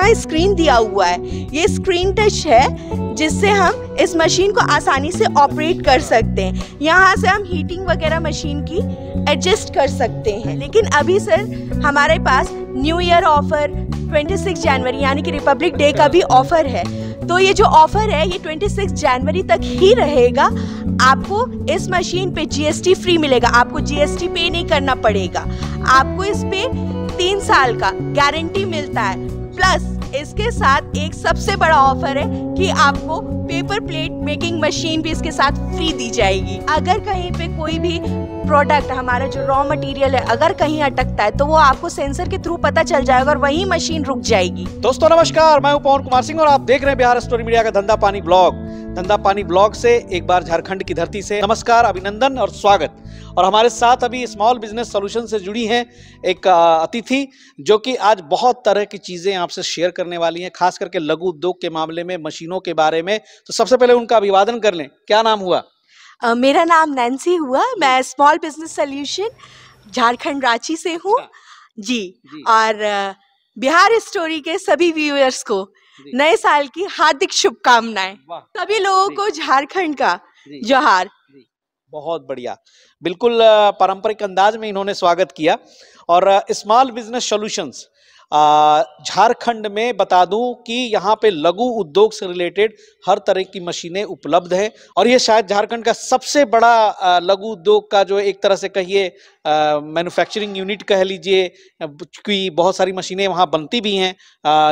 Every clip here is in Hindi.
इसका स्क्रीन दिया हुआ है, ये स्क्रीन टच है जिससे हम इस मशीन को आसानी से ऑपरेट कर सकते हैं। यहाँ से हम हीटिंग वगैरह मशीन की एडजस्ट कर सकते हैं। लेकिन अभी सर हमारे पास न्यू ईयर ऑफर 26 जनवरी यानी कि रिपब्लिक डे का भी ऑफर है। तो ये जो ऑफर है ये 26 जनवरी तक ही रहेगा। आपको इस मशीन पे जीएसटी फ्री मिलेगा, आपको जीएसटी पे नहीं करना पड़ेगा। आपको इस पे 3 साल का गारंटी मिलता है। प्लस इसके साथ एक सबसे बड़ा ऑफर है कि आपको पेपर प्लेट मेकिंग मशीन भी इसके साथ फ्री दी जाएगी। अगर कहीं पे कोई भी प्रोडक्ट हमारा जो रॉ मटेरियल है अगर कहीं अटकता है तो वो आपको सेंसर के थ्रू पता चल जाएगा और वही मशीन रुक जाएगी। दोस्तों नमस्कार, मैं हूं पवन कुमार सिंह और आप देख रहे हैं बिहार स्टोरी मीडिया का धंधा पानी ब्लॉग। धंधा पानी ब्लॉग से एक बार झारखंड की धरती से नमस्कार, अभिनंदन और स्वागत। और हमारे साथ अभी स्मॉल बिजनेस सॉल्यूशन से जुड़ी हैं एक अतिथि जो कि आज बहुत तरह की चीजें आपसे शेयर करने वाली हैं, खास करके लघु उद्योग के मामले में, मशीनों के बारे में। तो सबसे पहले उनका अभिवादन कर लें। क्या नाम हुआ? मेरा नाम नैन्सी हुआ। मैं small business solution Jharkhand Ranchi से हूँ जी। और बिहार स्टोरी के सभी व्यूअर्स को नए साल की हार्दिक शुभकामनाएं। सभी लोगों को झारखंड का जोहार। बहुत बढ़िया, बिल्कुल पारंपरिक अंदाज में इन्होंने स्वागत किया। और स्मॉल बिजनेस सॉल्यूशंस झारखंड में बता दूं कि यहाँ पे लघु उद्योग से रिलेटेड हर तरह की मशीनें उपलब्ध हैं। और ये शायद झारखंड का सबसे बड़ा लघु उद्योग का जो एक तरह से कहिए मैन्युफैक्चरिंग यूनिट कह लीजिए, कि बहुत सारी मशीनें वहाँ बनती भी हैं,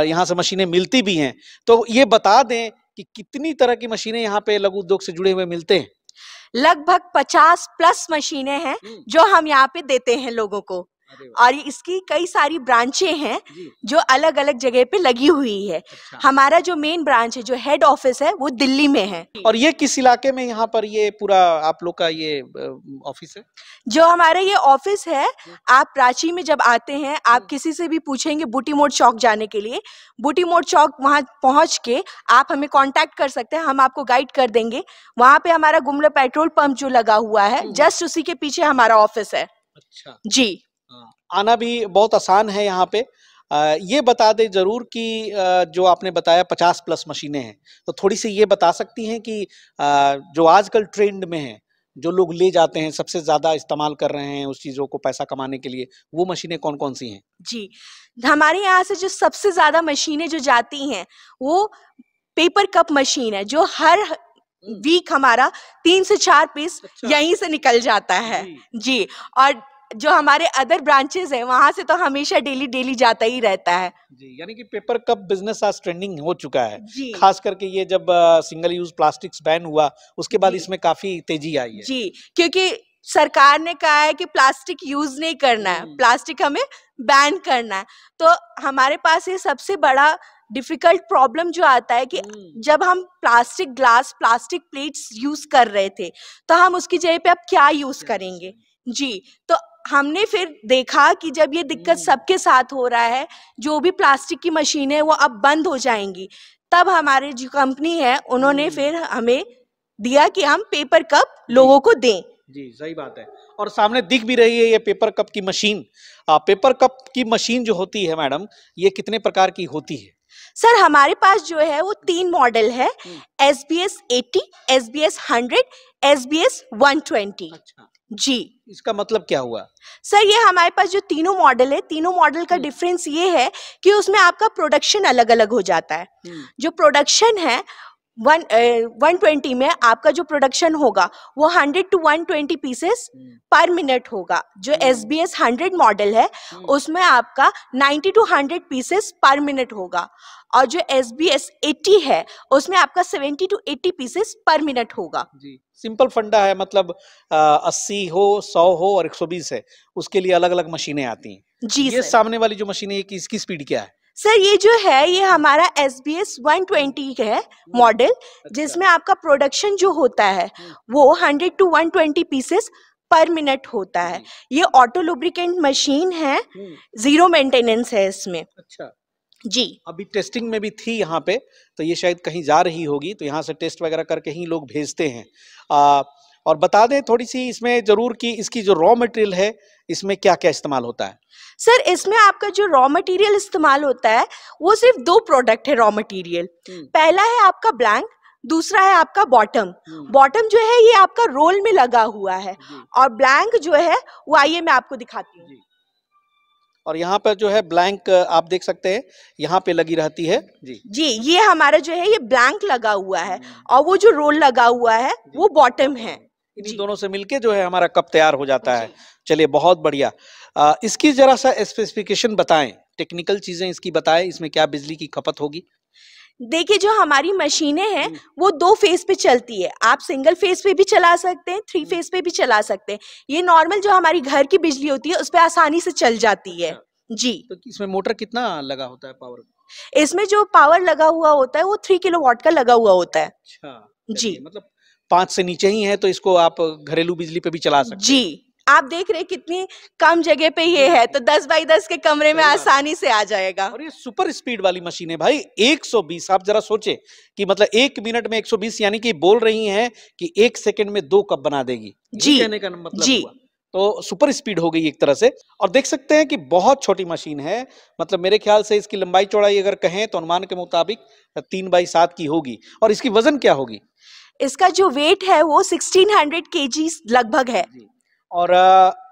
यहाँ से मशीनें मिलती भी हैं। तो ये बता दें कि कितनी तरह की मशीनें यहाँ पे लघु उद्योग से जुड़े हुए मिलते हैं? लगभग 50+ मशीनें हैं जो हम यहाँ पे देते हैं लोगों को। और इसकी कई सारी ब्रांचें हैं जो अलग अलग जगह पे लगी हुई है। अच्छा। हमारा जो मेन ब्रांच है, जो हेड ऑफिस है, वो दिल्ली में है। और ये किस इलाके में यहाँ पर ये पूरा आप लोग का ये ऑफिस है? जो हमारा ये ऑफिस है, आप रांची में जब आते हैं, आप किसी से भी पूछेंगे बूटी मोड़ चौक जाने के लिए, बूटी मोड़ चौक वहाँ पहुँच के आप हमें कांटेक्ट कर सकते हैं, हम आपको गाइड कर देंगे। वहाँ पे हमारा गुमला पेट्रोल पंप जो लगा हुआ है, जस्ट उसी के पीछे हमारा ऑफिस है। अच्छा जी। आना भी बहुत आसान है यहाँ पे। ये बता दे जरूर कि जो आपने बताया 50+ मशीनें हैं, तो थोड़ी सी ये बता सकती हैं कि जो आजकल ट्रेंड में है, जो लोग ले जाते हैं, सबसे ज्यादा इस्तेमाल कर रहे हैं उस चीजों को पैसा कमाने के लिए, वो मशीनें कौन कौन सी हैं? जी, हमारे यहाँ से जो सबसे ज्यादा मशीनें जो जाती हैं वो पेपर कप मशीन है, जो हर वीक हमारा 3 से 4 पीस यहीं से निकल जाता है जी। और जो हमारे अदर ब्रांचेस हैं वहां से तो हमेशा डेली जाता ही रहता है जी। यानी कि पेपर कप बिजनेस आज ट्रेंडिंग हो चुका है, खास करके ये जब सिंगल यूज प्लास्टिक्स बैन हुआ उसके बाद इसमें काफी तेजी आई है जी। क्योंकि सरकार ने कहा है कि प्लास्टिक यूज नहीं करना है, प्लास्टिक हमें बैन करना है। तो हमारे पास ये सबसे बड़ा डिफिकल्ट प्रॉब्लम जो आता है कि जब हम plastic glass, plastic plates use कर रहे थे तो हम उसकी जगह पे अब क्या यूज करेंगे जी। तो हमने फिर देखा कि जब ये दिक्कत सबके साथ हो रहा है, जो भी प्लास्टिक की मशीनें वो अब बंद हो जाएंगी, तब हमारी जो कंपनी है उन्होंने फिर हमें दिया कि हम पेपर कप लोगों को दें जी। सही बात है। और सामने दिख भी रही है ये पेपर कप की मशीन। पेपर कप की मशीन जो होती है मैडम, ये कितने प्रकार की होती है? सर हमारे पास जो है वो 3 मॉडल है, SBS 80, SBS 100, SBS 120। अच्छा। जी। इसका मतलब क्या हुआ? सर ये हमारे पास जो तीनों मॉडल है, तीनों मॉडल का डिफरेंस ये है कि उसमें आपका प्रोडक्शन अलग अलग हो जाता है। जो प्रोडक्शन है 120 में आपका जो प्रोडक्शन होगा वो 100 to 120 पीसेस पर मिनट होगा। जो SBS 100 मॉडल है उसमें आपका 90 to 100 पीसेस पर मिनट होगा। और जो SBS 80 है उसमें आपका 70 to 80 पीसेस पर मिनट होगा जी। सिंपल फंडा है, मतलब 80 हो, 100 हो और 120 है, उसके लिए अलग अलग मशीनें आती हैं जी। ये सामने वाली जो मशीन है इसकी स्पीड क्या है? सर ये जो है ये हमारा SBS 120 है मॉडल। अच्छा। जिसमें आपका प्रोडक्शन जो होता है वो 100 to 120 पीसेस पर मिनट होता है। ये ऑटो लुब्रिकेंट मशीन है, 0 मेंटेनेंस है इसमें। अच्छा जी। अभी टेस्टिंग में भी थी यहाँ पे, तो ये शायद कहीं जा रही होगी, तो यहाँ से टेस्ट वगैरह करके ही लोग भेजते हैं। और बता दें थोड़ी सी इसमें जरूर कि इसकी जो रॉ मटेरियल है इसमें क्या क्या इस्तेमाल होता है। सर इसमें आपका जो रॉ मटेरियल इस्तेमाल होता है वो सिर्फ 2 प्रोडक्ट है रॉ मटेरियल। पहला है आपका ब्लैंक, दूसरा है आपका बॉटम। बॉटम जो है ये आपका रोल में लगा हुआ है और ब्लैंक जो है वो आइए मैं आपको दिखाती हूँ। और यहाँ पर जो है ब्लैंक आप देख सकते हैं यहाँ पे लगी रहती है जी। ये हमारा जो है ये ब्लैंक लगा हुआ है और वो जो रोल लगा हुआ है वो बॉटम है। इन दोनों से मिलके जो है हमारा कप तैयार हो जाता है। चलिए बहुत बढ़िया। इसकी जरा सा स्पेसिफिकेशन बताएं, टेक्निकल चीजें इसकी बताएं, इसमें क्या बिजली की खपत होगी। देखिए जो हमारी मशीनें हैं वो 2 फेज पे चलती है। आप सिंगल फेज पे भी चला सकते हैं, 3 फेज पे भी चला सकते हैं। ये नॉर्मल जो हमारी घर की बिजली होती है उस पे आसानी से चल जाती है जी। तो इसमें मोटर कितना लगा होता है पावर? इसमें जो पावर लगा हुआ होता है वो 3 किलोवाट का लगा हुआ होता है। अच्छा जी, मतलब 5 से नीचे ही है तो इसको आप घरेलू बिजली पे भी चला सकते हैं। जी आप देख रहे हैं कितनी कम जगह पे ये है तो 10 बाई 10 के कमरे में आसानी से आ जाएगा। और ये सुपर स्पीड वाली मशीन है भाई। 120, आप जरा सोचे कि मतलब 1 मिनट में 120, यानी कि बोल रही हैं कि 1 सेकंड में 2 कप बना देगी जी। कहने का मतलब जी हुआ। तो सुपर स्पीड हो गई एक तरह से। और देख सकते हैं कि बहुत छोटी मशीन है, मतलब मेरे ख्याल से इसकी लंबाई चौड़ाई अगर कहें तो अनुमान के मुताबिक 3 बाई 7 की होगी। और इसकी वजन क्या होगी? इसका जो वेट है वो 1600 kg लगभग है। और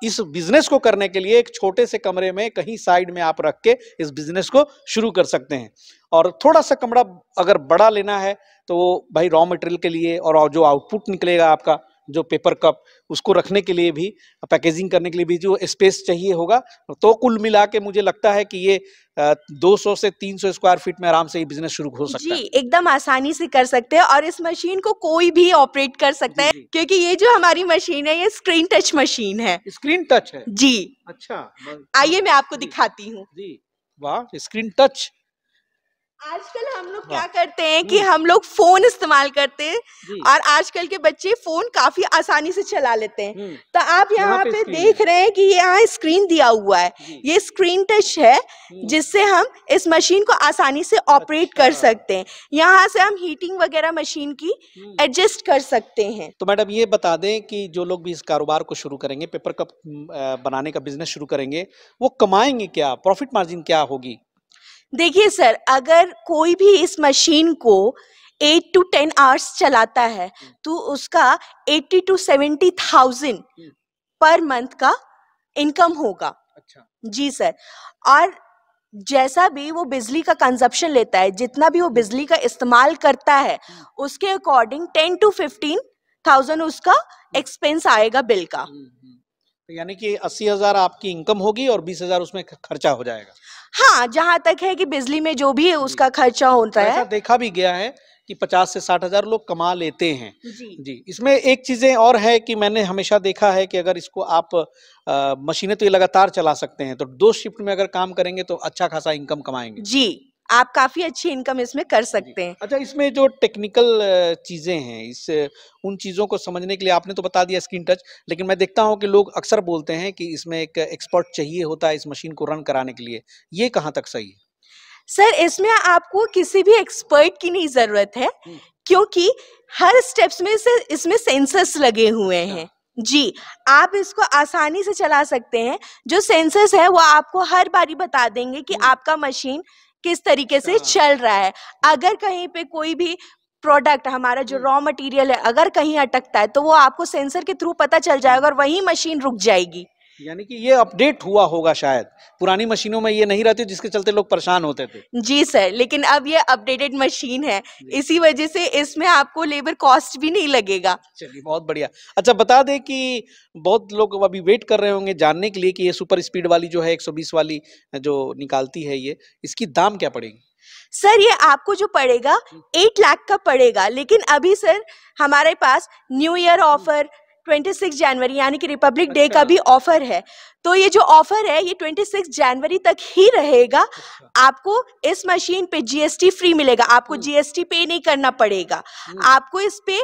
इस बिजनेस को करने के लिए एक छोटे से कमरे में कहीं साइड में आप रख के इस बिजनेस को शुरू कर सकते हैं। और थोड़ा सा कमरा अगर बड़ा लेना है तो वो भाई रॉ मटेरियल के लिए और जो आउटपुट निकलेगा आपका जो पेपर कप, उसको रखने के लिए भी, पैकेजिंग करने के लिए भी जो स्पेस चाहिए होगा, तो कुल मिला के मुझे लगता है कि ये 200 से 300 स्क्वायर फीट में आराम से ये बिजनेस शुरू हो सकता है जी। एकदम आसानी से कर सकते हैं और इस मशीन को कोई भी ऑपरेट कर सकता है क्योंकि ये जो हमारी मशीन है ये स्क्रीन टच मशीन है। स्क्रीन टच है जी। अच्छा आइए मैं आपको दिखाती हूँ जी। वाह, स्क्रीन टच। आजकल हम लोग क्या करते हैं कि हम लोग फोन इस्तेमाल करते हैं और आजकल के बच्चे फोन काफी आसानी से चला लेते हैं। तो आप यहाँ पे देख रहे हैं कि यहाँ स्क्रीन दिया हुआ है, ये स्क्रीन टच है जिससे हम इस मशीन को आसानी से ऑपरेट कर सकते हैं। यहाँ से हम हीटिंग वगैरह मशीन की एडजस्ट कर सकते हैं। तो मैडम ये बता दें कि जो लोग भी इस कारोबार को शुरू करेंगे, पेपर कप बनाने का बिजनेस शुरू करेंगे, वो कमाएंगे क्या, प्रॉफिट मार्जिन क्या होगी? देखिए सर, अगर कोई भी इस मशीन को 8 to 10 आवर्स चलाता है तो उसका 80 to 70,000 पर मंथ का इनकम होगा। अच्छा जी सर। और जैसा भी वो बिजली का कंजप्शन लेता है, जितना भी वो बिजली का इस्तेमाल करता है, उसके अकॉर्डिंग 10 to 15,000 उसका एक्सपेंस आएगा बिल का। यानी कि 80,000 आपकी इनकम होगी और 20,000 उसमें खर्चा हो जाएगा। हाँ, जहाँ तक है कि बिजली में जो भी उसका खर्चा होता है। ऐसा देखा भी गया है कि 50 से 60,000 लोग कमा लेते हैं जी। इसमें एक चीजें और है कि मैंने हमेशा देखा है कि अगर इसको आप मशीनें तो ये लगातार चला सकते हैं, तो 2 शिफ्ट में अगर काम करेंगे तो अच्छा खासा इनकम कमाएंगे जी। आप काफी अच्छी इनकम इसमें कर सकते हैं। अच्छा, इसमें जो टेक्निकल चीजें हैं, उन चीजों को समझने के लिए आपने तो बता दिया स्क्रीन टच, लेकिन मैं देखता हूं कि लोग अक्सर बोलते हैं कि इसमें एक एक्सपर्ट चाहिए होता है इस मशीन को रन कराने के लिए, ये कहां तक सही है? सर इसमें आपको किसी भी एक्सपर्ट की नहीं जरूरत है क्योंकि हर स्टेप्स में से इसमें सेंसर्स लगे हुए हैं जी। आप इसको आसानी से चला सकते हैं। जो सेंसर्स है वो आपको हर बारी बता देंगे कि आपका मशीन किस तरीके से चल रहा है। अगर कहीं पे कोई भी प्रोडक्ट, हमारा जो रॉ मटेरियल है, अगर कहीं अटकता है तो वो आपको सेंसर के थ्रू पता चल जाएगा और वही मशीन रुक जाएगी। यानी कि ये अपडेट हुआ होगा, शायद पुरानी मशीनों में ये नहीं रहती जिसके चलते लोग परेशान होते थे। जी सर, लेकिन अब ये अपडेटेड मशीन है, इसी वजह से इसमें आपको लेबर कॉस्ट भी नहीं लगेगा। चलिए बहुत बढ़िया। अच्छा बता दें कि बहुत लोग अभी वेट कर रहे होंगे जानने के लिए कि ये सुपर स्पीड वाली जो है 120 वाली जो निकालती है, ये इसकी दाम क्या पड़ेगी? सर ये आपको जो पड़ेगा 8 लाख का पड़ेगा, लेकिन अभी सर हमारे पास न्यू ईयर ऑफर 26 जनवरी यानी कि रिपब्लिक डे का भी ऑफर है। तो ये जो ऑफर है ये 26 जनवरी तक ही रहेगा। आपको इस मशीन पे जीएसटी फ्री मिलेगा, आपको जीएसटी पे नहीं करना पड़ेगा। आपको इस पे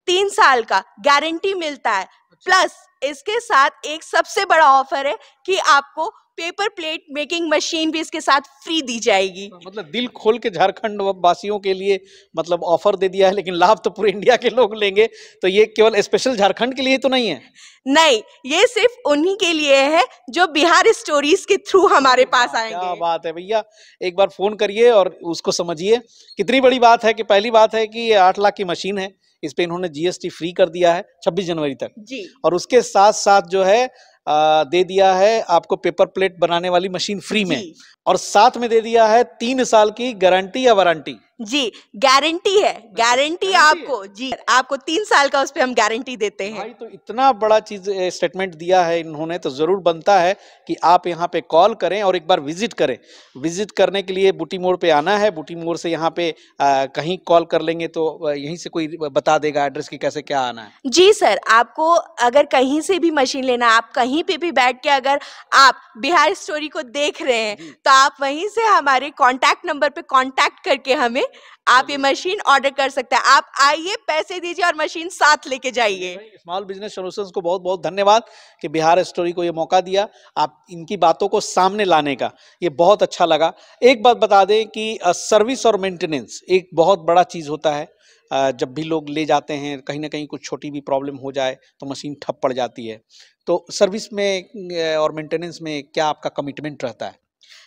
3 साल का गारंटी मिलता है। प्लस इसके साथ एक सबसे बड़ा ऑफर है कि आपको पेपर प्लेट मेकिंग मशीन भी इसके साथ फ्री दी जाएगी। मतलब दिल खोल के झारखंड वासियों के लिए मतलब ऑफर दे दिया है, लेकिन लाभ तो पूरे इंडिया के लोग लेंगे। तो ये केवल स्पेशल झारखंड के लिए तो नहीं है? नहीं, ये सिर्फ उन्हीं के लिए है जो बिहार स्टोरीज के थ्रू हमारे पास आएंगे। क्या बात है भैया, एक बार फोन करिए और उसको समझिए। कितनी बड़ी बात है कि पहली बात है कि 8 लाख की मशीन है, इस पे इन्होंने जीएसटी फ्री कर दिया है 26 जनवरी तक जी। और उसके साथ साथ जो है दे दिया है आपको पेपर प्लेट बनाने वाली मशीन फ्री में, और साथ में दे दिया है 3 साल की गारंटी या वारंटी। जी, गारंटी है, गारंटी आपको जी, आपको 3 साल का उस पे हम गारंटी देते हैं। भाई तो इतना बड़ा चीज स्टेटमेंट दिया है इन्होंने, तो जरूर बनता है कि आप यहाँ पे कॉल करें और एक बार विजिट करें। विजिट करने के लिए बूटी मोड़ पे आना है, बूटी मोड़ से यहाँ पे कहीं कॉल कर लेंगे तो यहीं से कोई बता देगा एड्रेस की कैसे क्या आना है। जी सर, आपको अगर कहीं से भी मशीन लेना, आप कहीं पे भी बैठ के अगर आप बिहार स्टोरी को देख रहे हैं तो आप वहीं से हमारे कांटेक्ट नंबर पे कांटेक्ट करके हमें आप ये मशीन ऑर्डर कर सकते हैं। आप आइए, पैसे दीजिए और मशीन साथ लेके जाइए। स्मॉल बिजनेस सॉल्यूशंस को बहुत बहुत धन्यवाद कि बिहार स्टोरी को ये मौका दिया, आप इनकी बातों को सामने लाने का, ये बहुत अच्छा लगा। एक बात बता दें कि सर्विस और मेंटेनेंस एक बहुत बड़ा चीज होता है। जब भी लोग ले जाते हैं, कहीं ना कहीं कुछ छोटी भी प्रॉब्लम हो जाए तो मशीन ठप पड़ जाती है। तो सर्विस में और मेंटेनेंस में क्या आपका कमिटमेंट रहता है?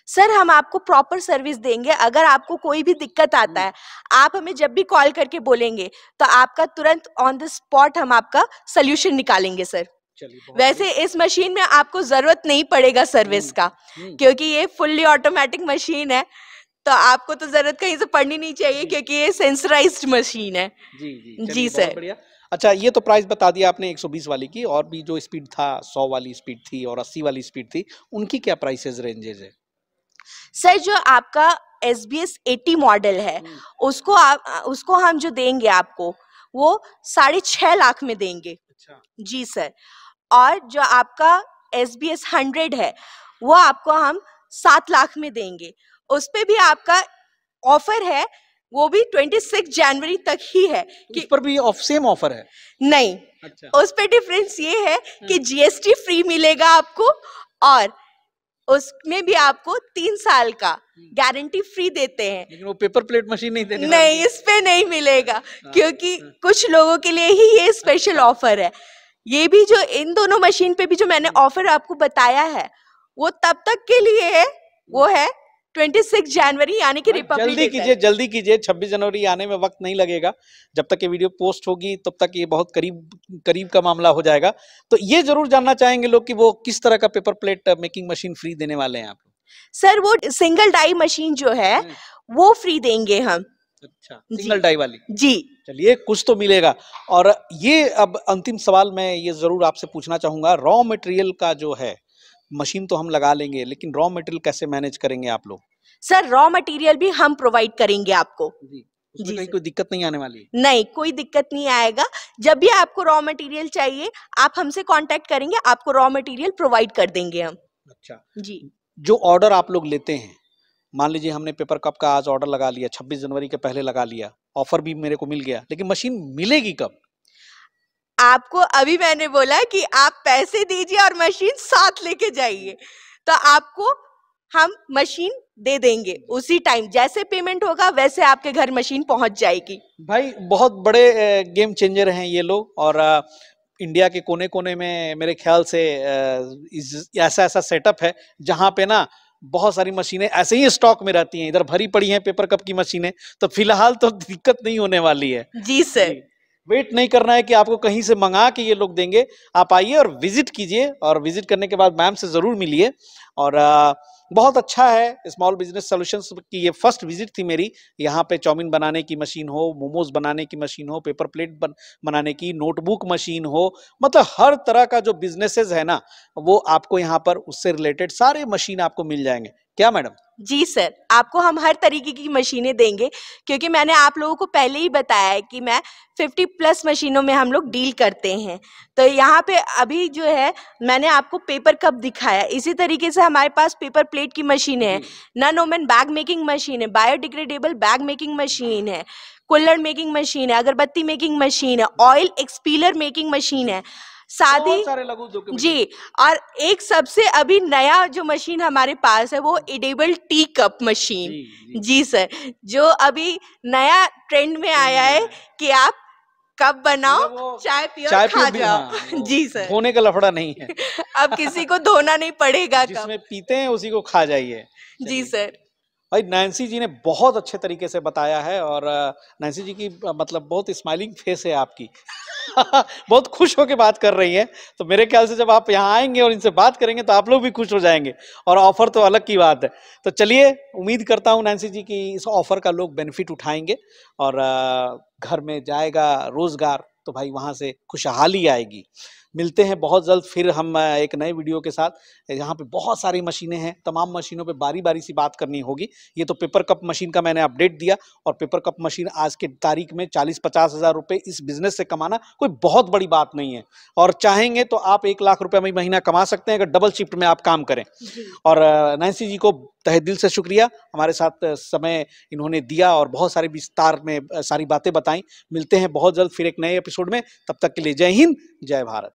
सर, हम आपको प्रॉपर सर्विस देंगे। अगर आपको कोई भी दिक्कत आता है, आप हमें जब भी कॉल करके बोलेंगे तो आपका तुरंत ऑन द स्पॉट हम आपका सोल्यूशन निकालेंगे सर। वैसे इस मशीन में आपको जरूरत नहीं पड़ेगा सर्विस का, क्योंकि ये फुल्ली ऑटोमेटिक मशीन है, तो आपको तो जरूरत कहीं से पड़नी नहीं चाहिए, क्योंकि ये सेंसराइज्ड मशीन है। जी सर। बढ़िया। अच्छा, ये तो प्राइस बता दिया आपने 120 वाली की, और भी जो स्पीड था 100 वाली स्पीड थी और 80 वाली स्पीड थी, उनकी क्या प्राइसेस रेंजेस है? सर, जो आपका SBS 80 मॉडल है, उसको हम जो देंगे आपको, वो 6.5 लाख में देंगे। अच्छा। जी सर। और जो आपका SBS 100 है, वो आपको हम 7 लाख में देंगे। उस पे भी आपका ऑफर है, वो भी 26 जनवरी तक ही है। कि इस पर भी सेम ऑफर है? नहीं। अच्छा। उस पे डिफरेंस ये है कि GST फ्री मिलेगा आपको, और उसमें भी आपको 3 साल का गारंटी फ्री देते हैं। लेकिन वो पेपर प्लेट मशीन नहीं देने नहीं, इस पे नहीं मिलेगा, क्योंकि कुछ लोगों के लिए ही ये स्पेशल ऑफर है। ये भी जो इन दोनों मशीन पे भी जो मैंने ऑफर आपको बताया है, वो तब तक के लिए है, वो है 26 जनवरी, यानी कि रिपब्लिक डे। जल्दी कीजिए, 26 जनवरी आने में वक्त नहीं लगेगा। जब तक ये वीडियो पोस्ट होगी तब तक ये बहुत करीब का मामला हो जाएगा। तो ये जरूर जानना चाहेंगे लोग कि वो किस तरह का paper plate making machine free देने वाले हैं आप? सर, वो सिंगल डाई मशीन जो है वो फ्री देंगे हम। अच्छा, सिंगल डाई वाली? जी। चलिए, कुछ तो मिलेगा। और ये अब अंतिम सवाल मैं ये जरूर आपसे पूछना चाहूंगा, रॉ मटेरियल का जो है, मशीन तो हम लगा लेंगे, लेकिन रॉ मटेरियल कैसे मैनेज करेंगे आप लोग? सर, रॉ मटेरियल भी हम प्रोवाइड करेंगे आपको। जी। कहीं कोई दिक्कत नहीं आने वाली? नहीं, कोई दिक्कत नहीं आएगा। जब भी आपको रॉ मटेरियल चाहिए, आप हमसे कांटेक्ट करेंगे, आपको रॉ मटेरियल प्रोवाइड कर देंगे हम। अच्छा जी। जो ऑर्डर आप लोग लेते हैं, मान लीजिए हमने पेपर कप का आज ऑर्डर लगा लिया, 26 जनवरी के पहले लगा लिया, ऑफर भी मेरे को मिल गया, लेकिन मशीन मिलेगी कब? आपको अभी मैंने बोला कि आप पैसे दीजिए और मशीन साथ लेके जाइए, तो आपको हम मशीन दे देंगे उसी टाइम। जैसे पेमेंट होगा वैसे आपके घर मशीन पहुंच जाएगी। भाई बहुत बड़े गेम चेंजर हैं ये लोग, और इंडिया के कोने कोने में मेरे ख्याल से ऐसा सेटअप है जहां पे ना बहुत सारी मशीनें ऐसे ही स्टॉक में रहती हैं। इधर भरी पड़ी हैं पेपर कप की मशीनें, तो फिलहाल तो दिक्कत नहीं होने वाली है। जी सर। वेट नहीं करना है कि आपको कहीं से मंगा के ये लोग देंगे। आप आइए और विजिट कीजिए, और विजिट करने के बाद मैम से जरूर मिलिए। और बहुत अच्छा है स्मॉल बिजनेस सॉल्यूशंस की ये फर्स्ट विजिट थी मेरी। यहाँ पे चाउमीन बनाने की मशीन हो, मोमोज बनाने की मशीन हो, पेपर प्लेट बनाने की, नोटबुक मशीन हो, मतलब हर तरह का जो बिजनेसेस है ना, वो आपको यहाँ पर उससे रिलेटेड सारे मशीन आपको मिल जाएंगे। क्या मैडम? जी सर, आपको हम हर तरीके की मशीनें देंगे, क्योंकि मैंने आप लोगों को पहले ही बताया है कि मैं 50+ मशीनों में हम लोग डील करते हैं। तो यहाँ पे अभी जो है मैंने आपको पेपर कप दिखाया, इसी तरीके से हमारे पास पेपर प्लेट की मशीन है, non women bag making machine है, बायोडिग्रेडेबल बैग मेकिंग मशीन है, कुल्हड़ मेकिंग मशीन है, अगरबत्ती मेकिंग मशीन है, ऑयल एक्सपीलर मेकिंग मशीन है, साथ ही बहुत सारे लघु उद्योग की मशीन। जी, और एक सबसे अभी नया जो मशीन हमारे पास है वो एडिबल टी कप मशीन। जी। जी सर, जो अभी नया ट्रेंड में आया है कि आप कप बनाओ, मतलब वो चाय पियो और चाय खा भी, जाओ। हाँ, वो जी सर। धोने का लफड़ा नहीं है। अब किसी को धोना नहीं पड़ेगा कप। जिसमें पीते हैं उसी को खा जाइए। जी चलिए। सर। भाई नैन्सी जी ने बहुत अच्छे तरीके से बताया है और नैन्सी जी की मतलब बहुत स्माइलिंग फेस है आपकी। बहुत खुश होकर बात कर रही हैं। तो मेरे ख्याल से जब आप यहाँ आएंगे और इनसे बात करेंगे तो आप लोग भी खुश हो जाएंगे और ऑफर तो अलग की बात है। तो चलिए, उम्मीद करता हूँ नैन्सी जी की इस ऑफर का लोग बेनिफिट उठाएंगे और घर में जाएगा रोजगार तो भाई वहां से खुशहाली आएगी। मिलते हैं बहुत जल्द फिर हम एक नए वीडियो के साथ। यहाँ पे बहुत सारी मशीनें हैं, तमाम मशीनों पे बारी बारी सी बात करनी होगी। ये तो पेपर कप मशीन का मैंने अपडेट दिया और पेपर कप मशीन आज के तारीख में 40-50 हज़ार रुपए इस बिजनेस से कमाना कोई बहुत बड़ी बात नहीं है और चाहेंगे तो आप 1 लाख रुपए में महीना कमा सकते हैं अगर डबल शिफ्ट में आप काम करें। और नैन्सी जी को तहे दिल से शुक्रिया, हमारे साथ समय इन्होंने दिया और बहुत सारे विस्तार में सारी बातें बताई। मिलते हैं बहुत जल्द फिर एक नए एपिसोड में, तब तक के लिए जय हिंद, जय भारत।